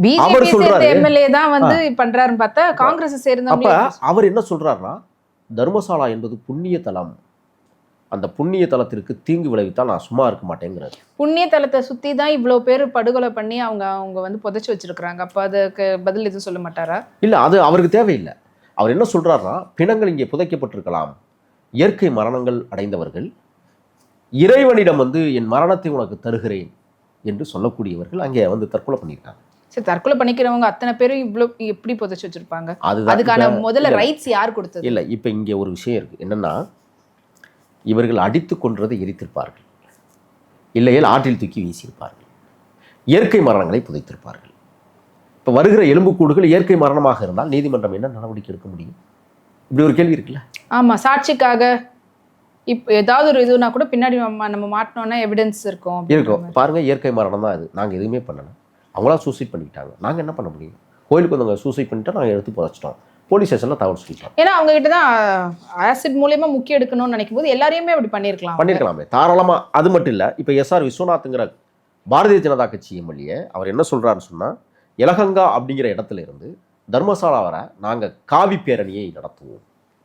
BJP சேர்ந்த MLA தான் வந்து பண்றாருன்னு பார்த்தா காங்கிரஸ் சேர்ந்த. அப்ப அவர் என்ன சொல்றாருன்னா, தர்மசாலா என்பது புண்ணிய தலம், அந்த புண்ணிய தலத்திற்கு தீங்கு விளைவித்தால் நான் சும்மா இருக்க மாட்டேங்கிறாரு. புண்ணிய தலத்தை சுத்தி தான் இவ்வளவு பேர் படுகொலை பண்ணி அவங்க வந்து புதைச்சு வச்சிருக்காங்க. அப்ப அதுக்கு பதில் எதுவும் சொல்ல மாட்டாரா? இல்ல, அது அவருக்கு தேவையில்லை. அவர் என்ன சொல்றாருன்னா, பிணங்கள் இங்கே புதைக்கப்பட்டிருக்கலாம், இயற்கை மரணங்கள் அடைந்தவர்கள் இறைவனிடம் வந்து என் மரணத்தை உனக்கு தருகிறேன் என்று சொல்லக்கூடியவர்கள் அங்கே வந்து தற்கொலை பண்ணியிருக்காங்க. சரி, தற்கொலை பண்ணிக்கிறவங்க அத்தனை பேரும் இவ்வளவு எப்படி புதைச்சு வச்சிருப்பாங்க? அதுக்கான முதல்ல ரைட்ஸ் யார் கொடுத்தது? இல்ல, இப்ப இங்க ஒரு விஷயம் இருக்கு. என்னன்னா, இவர்கள் அடித்து கொன்றதை எரித்திருப்பார்கள், இல்லையேல் ஆற்றில் தூக்கி வீசியிருப்பார்கள், இயற்கை மரணங்களை புதைத்திருப்பார்கள். இப்ப வருகிற எலும்புக்கூடுகள் இயற்கை மரணமாக இருந்தால் நீதிமன்றம் என்ன நடவடிக்கை எடுக்க முடியும்? இப்படி ஒரு கேள்வி இருக்குல்ல. ஆமா, சாட்சிக்காக இப்போ ஏதாவது ஒரு இதுனா கூட பின்னாடி நம்ம மாட்டினோம்னா எவிடன்ஸ் இருக்கும். பாருங்க, இயற்கை மரணம் தான் அது, நாங்கள் எதுவுமே பண்ணலை, அவங்களா சூசைட் பண்ணிக்கிட்டாங்க, நாங்கள் என்ன பண்ண முடியும்? கோயிலுக்கு வந்தவங்க சூசைட் பண்ணிட்டா நாங்கள் எடுத்து புதைச்சிட்டோம், போலீஸ் ஸ்டேஷனில் தகவல் சொல்லிட்டோம். ஏன்னா அவங்க கிட்ட தான் ஆசிட் மூலியமா முக்கியம் எடுக்கணும்னு நினைக்கும் போது எல்லாரையுமே அப்படி பண்ணியிருக்கலாமே தாராளமாக. அது மட்டும் இல்லை, இப்போ எஸ்ஆர் விஸ்வநாத்ங்கிற பாரதிய ஜனதா கட்சி எம்எல்ஏ அவர் என்ன சொல்கிறாருன்னு சொன்னால், எலகங்கா அப்படிங்கிற இடத்துல இருந்து தர்மசாலா வர நாங்கள் காவி பேரணியை நடத்துவோம்